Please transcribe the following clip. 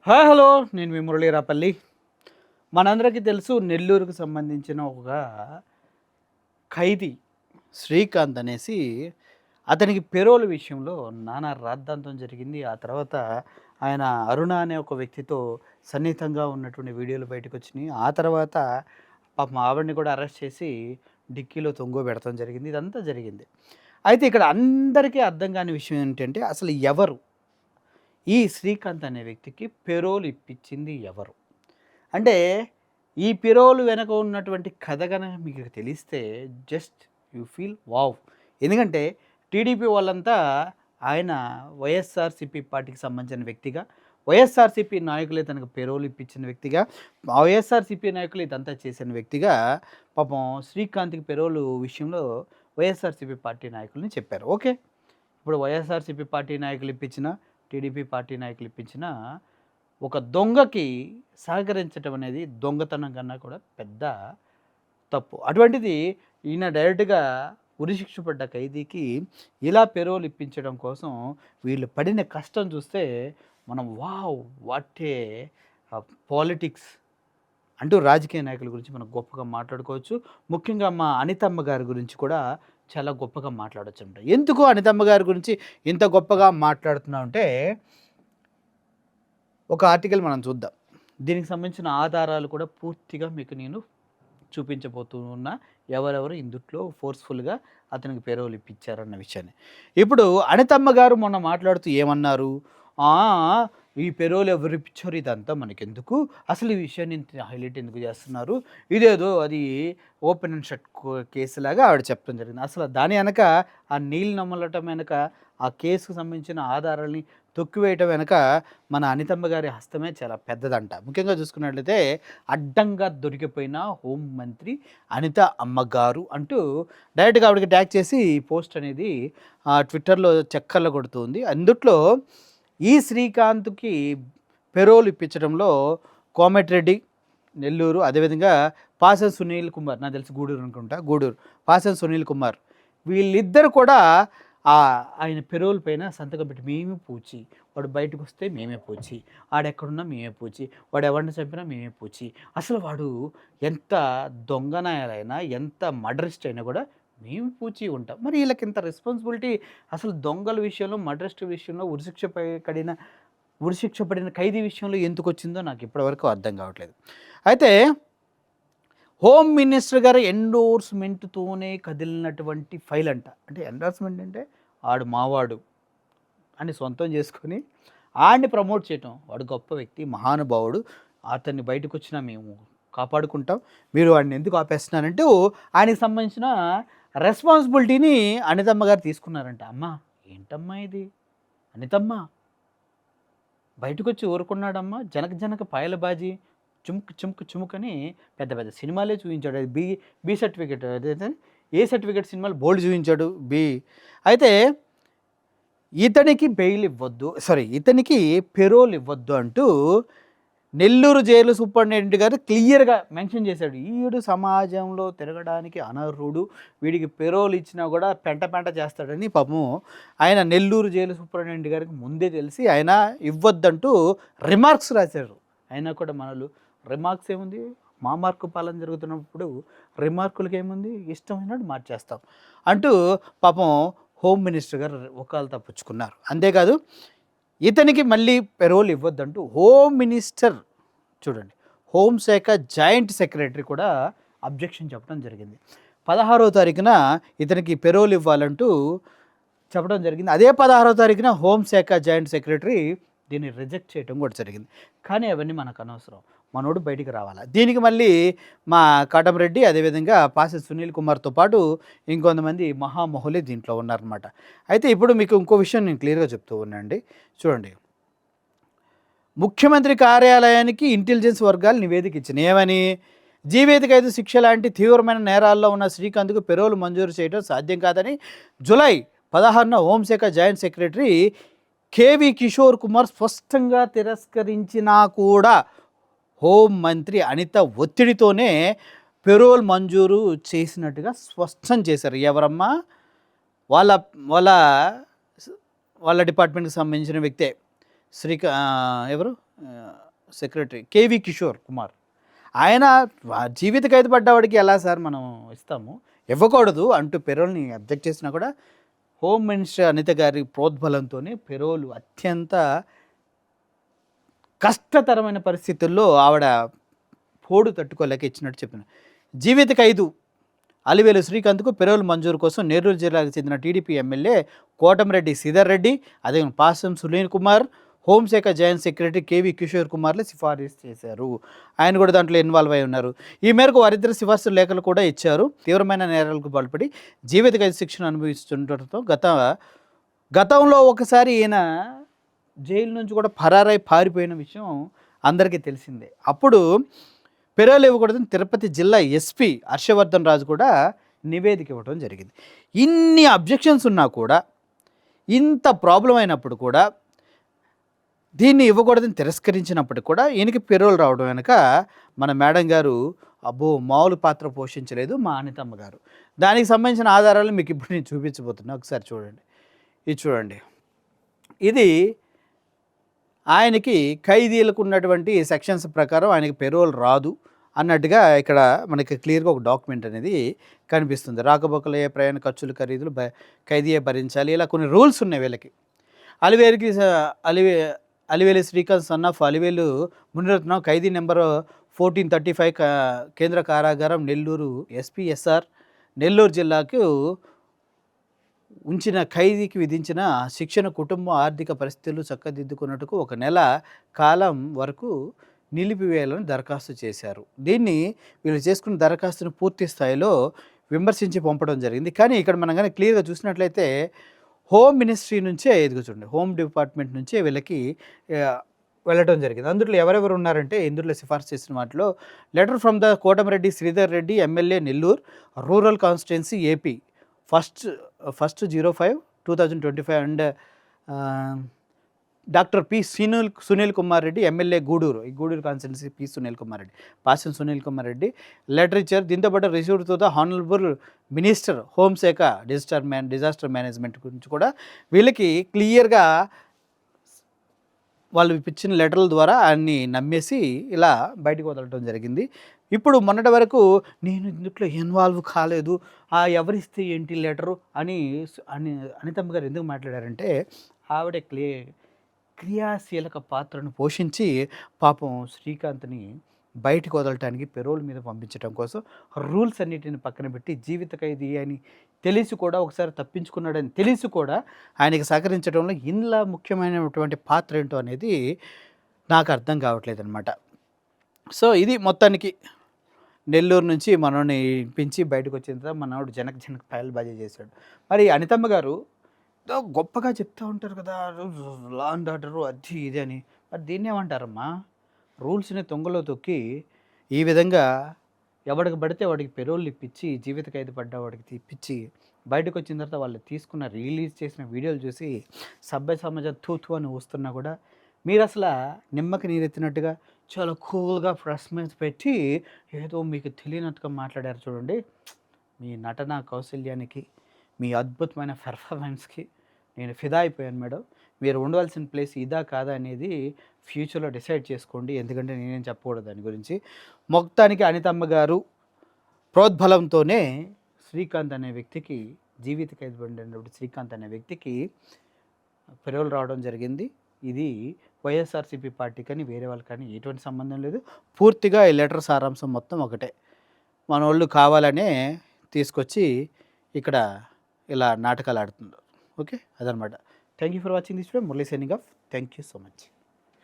Hi hello నేను మీ మురళీరాపల్లి. మనందరికీ తెలుసు నెల్లూరుకు సంబంధించిన ఒక ఖైదీ శ్రీకాంత్ అనేసి అతనికి పెరోల్ విషయంలో నానా రాద్ధాంతం జరిగింది. ఆ తర్వాత ఆయన అరుణ అనే ఒక వ్యక్తితో సన్నిహితంగా ఉన్నటువంటి వీడియోలు బయటకొచ్చినాయి. ఆ తర్వాత పాపం ఆవిడని కూడా అరెస్ట్ చేసి డిక్కీలో తొంగోబెడతాం జరిగింది. ఇదంతా జరిగింది. అయితే ఇక్కడ అందరికీ అర్థం కాని విషయం ఏంటంటే అసలు ఎవరు? ఈ శ్రీకాంత్ అనే వ్యక్తికి పెరోల్ ఇప్పించింది ఎవరు? అంటే ఈ పెరోల్ వెనక ఉన్నటువంటి కథ గనక మీకు తెలిస్తే జస్ట్ యూ ఫీల్ వావ్! ఎందుకంటే టీడీపీ వాళ్ళంతా ఆయన వైఎస్ఆర్‌సీపీ పార్టీకి సంబంధించిన వ్యక్తిగా, వైఎస్ఆర్‌సీపీ నాయకులే తనకు పెరోల్ ఇప్పించిన వ్యక్తిగా, వైఎస్ఆర్‌సీపీ నాయకులు ఇదంతా చేసిన వ్యక్తిగా పాపం శ్రీకాంత్‌కి పెరోల్ విషయంలో వైఎస్ఆర్‌సీపీ పార్టీ నాయకులని చెప్పారు. ఓకే. ఇప్పుడు వైఎస్ఆర్‌సీపీ పార్టీ నాయకులు ఇప్పించిన, టీడీపీ పార్టీ నాయకులు ఇప్పించిన ఒక దొంగకి సహకరించటం అనేది దొంగతనం కన్నా కూడా పెద్ద తప్పు. అటువంటిది ఈయన డైరెక్ట్‌గా ఉరిశిక్ష పడ్డ ఖైదీకి ఇలా పెరోల్ ఇప్పించడం కోసం వీళ్ళు పడిన కష్టం చూస్తే మనం వావ్! వాట్ ఏ పాలిటిక్స్ అంటూ రాజకీయ నాయకుల గురించి మనం గొప్పగా మాట్లాడుకోవచ్చు. ముఖ్యంగా మా అనితమ్మ గారి గురించి కూడా చాలా గొప్పగా మాట్లాడొచ్చంట. ఎందుకు అనితమ్మ గారి గురించి ఇంత గొప్పగా మాట్లాడుతున్నామంటే ఒక ఆర్టికల్ మనం చూద్దాం. దీనికి సంబంధించిన ఆధారాలు కూడా పూర్తిగా మీకు నేను చూపించబోతూ ఉన్నా. ఎవరెవరు ఇందుట్లో ఫోర్స్‌ఫుల్‌గా అతనికి పెరోల్ ఇప్పించారన్న విషయాన్ని. ఇప్పుడు అనితమ్మ గారు మొన్న మాట్లాడుతూ ఏమన్నారు? "ఆ! ఈ పెరోల్ ఎవరు ఇప్పించారు ఇదంతా మనకెందుకు? అసలు ఈ విషయాన్ని ఇంత హైలైట్ ఎందుకు చేస్తున్నారు? ఇదేదో అది ఓపెన్ అండ్ షట్ కేసులాగా" ఆవిడ చెప్పడం జరిగింది. అసలు దాని వెనక ఆ నీళ్ళు నమలటం వెనక, ఆ కేసుకు సంబంధించిన ఆధారాల్ని తొక్కివేయటం వెనక మన అనితమ్మ గారి హస్తమే చాలా పెద్దదంట. ముఖ్యంగా చూసుకున్నట్లయితే అడ్డంగా దొరికిపోయిన హోం మంత్రి అనిత అమ్మగారు అంటూ డైరెక్ట్‌గా ఆవిడకి ట్యాగ్ చేసి పోస్ట్ అనేది ట్విట్టర్‌లో చక్కర్లు కొడుతుంది. అందుట్లో ఈ శ్రీకాంత్‌కి పెరోల్ ఇప్పించడంలో కోమటిరెడ్డి, నెల్లూరు, అదేవిధంగా పాసం సునీల్ కుమార్, నాకు తెలిసి గూడూరు అనుకుంటా, గూడూరు పాసం సునీల్ కుమార్ వీళ్ళిద్దరు కూడా ఆయన పెరోల్ పైన సంతకం పెట్టి మేమే పూచి, వాడు బయటకు వస్తే మేమే పూచి, ఆడెక్కడున్నా మేమే పూచి, వాడు ఎవరిని చంపినా మేమే పూచి, అసలు వాడు ఎంత దొంగనాయాలైనా ఎంత మర్డరిస్ట్ అయినా కూడా మేము పూచి ఉంటాం. మరి వీళ్ళకి ఇంత రెస్పాన్సిబిలిటీ అసలు దొంగల విషయంలో, మర్డరిస్ట్ విషయంలో, ఉరిశిక్ష పడిన ఖైదీ విషయంలో ఎందుకు వచ్చిందో నాకు ఇప్పటివరకు అర్థం కావట్లేదు. అయితే హోమ్ మినిస్టర్ గారి ఎండోర్స్మెంట్తోనే కదిలినటువంటి ఫైల్ అంట. అంటే ఎండోర్స్మెంట్ అంటే ఆడు మావాడు అని సొంతం చేసుకొని ఆడిని ప్రమోట్ చేయటం. వాడు గొప్ప వ్యక్తి, మహానుభావుడు, అతన్ని బయటకు వచ్చినా మేము కాపాడుకుంటాం, మీరు వాడిని ఎందుకు ఆపేస్తున్నారంటూ ఆయనకి సంబంధించిన రెస్పాన్సిబిలిటీని అనితమ్మ గారు తీసుకున్నారంట. అమ్మా ఏంటమ్మా ఇది? అనితమ్మ బయటకొచ్చి ఊరుకున్నాడమ్మా, జనక జనక పాయల బాజీ, చుముక్ చుముక్ చుముక్ అని పెద్ద పెద్ద సినిమాలే చూపించాడు. అది బి సర్టిఫికేట్, అదైతే ఏ సర్టిఫికేట్ సినిమాలు బోల్డ్ చూపించాడు బి. అయితే ఇతనికి బెయిల్ ఇవ్వద్దు, ఇతనికి పెరోల్ ఇవ్వద్దు అంటూ నెల్లూరు జైలు సూపరింటెండెంట్ గారు క్లియర్గా మెన్షన్ చేశాడు. ఈడు సమాజంలో తిరగడానికి అనర్హుడు, వీడికి పెరోల్ ఇచ్చినా కూడా పెంట పెంట చేస్తాడని పాపం ఆయన నెల్లూరు జైలు సూపరింటెండెంట్ గారికి ముందే తెలిసి ఆయన ఇవ్వద్దంటూ రిమార్క్స్ రాశారు. అయినా కూడా మనలు రిమార్క్స్ ఏముంది, మా మార్కు పాలన జరుగుతున్నప్పుడు రిమార్కులకి ఏముంది, ఇష్టమైనట్టు మార్చేస్తాం అంటూ పాపం హోమ్ మినిస్టర్ గారు వకాలు తప్పించుకున్నారు. అంతేకాదు ఇతనికి మళ్ళీ పెరోల్ ఇవ్వద్దంటూ హోమ్ మినిస్టర్, చూడండి, హోంశాఖ జాయింట్ సెక్రటరీ కూడా అబ్జెక్షన్ చెప్పడం జరిగింది. 16వ తారీఖున ఇతనికి పెరోల్ ఇవ్వాలంటూ చెప్పడం జరిగింది. అదే 16వ తారీఖున హోంశాఖ జాయింట్ సెక్రటరీ దీన్ని రిజెక్ట్ చేయడం కూడా జరిగింది. కానీ అవన్నీ మనకు అనవసరం, మనోడు బయటికి రావాలి. దీనికి మళ్ళీ మా కాటమరెడ్డి, అదేవిధంగా పాసె సునీల్ కుమార్తో పాటు ఇంకొంతమంది మహామహులే దీంట్లో ఉన్నారన్నమాట. అయితే ఇప్పుడు మీకు ఇంకో విషయం నేను క్లియర్గా చెప్తూ ఉన్నాండి. చూడండి, ముఖ్యమంత్రి కార్యాలయానికి ఇంటెలిజెన్స్ వర్గాలు నివేదిక ఇచ్చినాయి. ఏమని? జీవిత ఖైదు శిక్ష లాంటి తీవ్రమైన నేరాల్లో ఉన్న శ్రీకాంత్కు పెరోల్ మంజూరు చేయడం సాధ్యం కాదని జూలై 16న హోంశాఖ joint secretary K V Kishore Kumar స్పష్టంగా తిరస్కరించినా కూడా హోం మంత్రి అనిత ఒత్తిడితోనే పెరోల్ మంజూరు చేసినట్టుగా స్పష్టం చేశారు. ఎవరమ్మా? వాళ్ళ వాళ్ళ వాళ్ళ డిపార్ట్మెంట్కి సంబంధించిన వ్యక్తే ఎవరు సెక్రటరీ కేవి కిషోర్ కుమార్. ఆయన జీవిత ఖైదు పడ్డవాడికి ఎలా సార్ మనం ఇస్తాము, ఇవ్వకూడదు అంటూ పెరోల్ని అబ్జెక్ట్ చేసినా కూడా హోమ్ మినిస్టర్ అనిత గారి ప్రోద్బలంతోనే పెరోలు అత్యంత కష్టతరమైన పరిస్థితుల్లో ఆవిడ పోడు తట్టుకోలేక ఇచ్చినట్టు చెప్పిన. జీవిత ఖైదు అలివేలు శ్రీకాంత్కు పెరోల్ మంజూరు కోసం నెల్లూరు జిల్లాకు చెందిన టీడీపీ ఎమ్మెల్యే కోటమిరెడ్డి శ్రీధర్ రెడ్డి, అదే పాసం సునీల్ కుమార్, హోంశాఖ జాయింట్ సెక్రటరీ కేవీ కిషోర్ కుమార్లు సిఫారసు చేశారు. ఆయన కూడా దాంట్లో ఇన్వాల్వ్ అయి ఉన్నారు. ఈ మేరకు వారిద్దరు సిఫార్సు లేఖలు కూడా ఇచ్చారు. తీవ్రమైన నేరాలకు పాల్పడి జీవిత ఖైదు శిక్షణ అనుభవిస్తుండటంతో గతంలో ఒకసారి ఈయన జైలు నుంచి కూడా పరారై పారిపోయిన విషయం అందరికీ తెలిసిందే. అప్పుడు పెరోల్ ఇవ్వకూడదని తిరుపతి జిల్లా ఎస్పీ హర్షవర్ధన్ రాజు కూడా నివేదిక ఇవ్వడం జరిగింది. ఇన్ని అబ్జెక్షన్స్ ఉన్నా కూడా, ఇంత ప్రాబ్లం అయినప్పుడు కూడా, దీన్ని ఇవ్వకూడదని తిరస్కరించినప్పటికి కూడా ఈయనకి పెరోల్ రావడం వెనుక మన మేడం గారు మామూలు పాత్ర పోషించలేదు, మా అనితమ్మ గారు. దానికి సంబంధించిన ఆధారాలు మీకు ఇప్పుడు నేను చూపించబోతున్నా. ఒకసారి చూడండి. ఇది చూడండి. ఇది ఆయనకి ఖైదీలకు ఉన్నటువంటి సెక్షన్స్ ప్రకారం ఆయనకి పెరోల్ రాదు అన్నట్టుగా ఇక్కడ మనకి క్లియర్గా ఒక డాక్యుమెంట్ అనేది కనిపిస్తుంది. రాకపోకలే ప్రయాణ ఖర్చులు ఖరీదులు ఖైదీయే భరించాలి, ఇలా కొన్ని రూల్స్ ఉన్నాయి వీళ్ళకి. Alivelu Srikanth son of Alivelu Muniratnam Khaidi number 1435 కేంద్ర కారాగారం నెల్లూరు ఎస్పీఎస్ఆర్ నెల్లూరు జిల్లాకు ఉంచిన ఖైదీకి విధించిన శిక్షణ కుటుంబం ఆర్థిక పరిస్థితులు చక్కదిద్దుకున్నట్టుకు 1 నెల కాలం వరకు నిలిపివేయాలని దరఖాస్తు చేశారు. దీన్ని వీళ్ళు చేసుకున్న దరఖాస్తును పూర్తి స్థాయిలో విమర్శించి పంపడం జరిగింది. కానీ ఇక్కడ మనం కానీ క్లియర్గా చూసినట్లయితే హోమ్ మినిస్ట్రీ నుంచే చూడండి, హోమ్ డిపార్ట్మెంట్ నుంచే వీళ్ళకి వెళ్ళడం జరిగింది. అందులో ఎవరెవరు ఉన్నారంటే ఇందులో సిఫార్సు చేసిన వాటిలో letter from the Kotamreddy Sridhar Reddy MLA Nellore rural constituency AP first 05/2025 and doctor P Sunil Kumar Reddy MLA Gudur, ఈ Gudur constituency P Sunil Kumar Reddy, Pasam Sunil Kumar Reddy letter ఇచ్చారు. దీంతోపాటు received to the honourable minister హోంశాఖ డిజాస్టర్ మేనేజ్మెంట్ గురించి కూడా వీళ్ళకి క్లియర్గా వాళ్ళు ఇచ్చిన లెటర్ల ద్వారా ఆయన్ని నమ్మేసి ఇలా బయటకు వదలడం జరిగింది. ఇప్పుడు మొన్నటి వరకు నేను ఇందులో ఇన్వాల్వ్ కాలేదు, ఎవరిస్తే ఏంటి లెటరు అని అనితమ్మ గారు ఎందుకు మాట్లాడారంటే ఆవిడ క్రియాశీలక పాత్రను పోషించి పాపం శ్రీకాంత్ని బయటకు వదలటానికి పెరోల్ మీద పంపించడం కోసం రూల్స్ అన్నిటిని పక్కన పెట్టి జీవిత ఖైదీ అని తెలిసి కూడా ఒకసారి తప్పించుకున్నాడని తెలిసి కూడా ఆయనకి సహకరించడంలో ఇందులో ముఖ్యమైనటువంటి పాత్ర ఏంటో అనేది నాకు అర్థం కావట్లేదు అనమాట. సో ఇది మొత్తానికి నెల్లూరు నుంచి మనోడిని ఇప్పించి బయటకు వచ్చిన తర్వాత మనోడు జనక్ పాయల్ బాజీ చేశాడు. మరి అనితమ్మ గారు గొప్పగా చెప్తూ ఉంటారు కదా, లా అండ్ ఆర్డరు అది ఇది అని. మరి దీన్ని ఏమంటారమ్మా? రూల్స్ని తొంగలో తొక్కి ఈ విధంగా ఎవడికి పడితే వాడికి పెరోల్ ఇప్పించి జీవిత ఖైదు పడ్డ వాడికి ఇప్పించి బయటకు వచ్చిన తర్వాత వాళ్ళు తీసుకున్న రిలీజ్ చేసిన వీడియోలు చూసి సభ్య సమాజం తూతు అని వస్తున్నా కూడా మీరు అసలు నిమ్మకి నీరెత్తినట్టుగా చాలా కూల్గా ప్రెస్ మీట్ పెట్టి ఏదో మీకు తెలియనట్టుగా మాట్లాడారు చూడండి. మీ నటన కౌశల్యానికి, మీ అద్భుతమైన పెర్ఫార్మెన్స్కి నేను ఫిదా అయిపోయాను మేడం. మీరు ఉండవలసిన ప్లేస్ ఇదా కాదా అనేది ఫ్యూచర్లో డిసైడ్ చేసుకోండి, ఎందుకంటే నేనేం చెప్పకూడదు దాని గురించి. మొత్తానికి అనితమ్మ గారు ప్రోద్బలంతోనే శ్రీకాంత్ అనే వ్యక్తికి జీవిత ఖైదు పడినప్పుడు శ్రీకాంత్ అనే వ్యక్తికి పెరోల్ రావడం జరిగింది. ఇది వైఎస్ఆర్సీపీ పార్టీ కానీ వేరే వాళ్ళు కానీ ఎటువంటి సంబంధం లేదు. పూర్తిగా ఈ లెటర్ సారాంశం మొత్తం ఒకటే. మన వాళ్ళు కావాలనే తీసుకొచ్చి ఇక్కడ ఇలా నాటకాలు ఆడుతున్నారు. ఓకే, అదనమాట. Thank you for watching this video. Murali signing off. Thank you so much.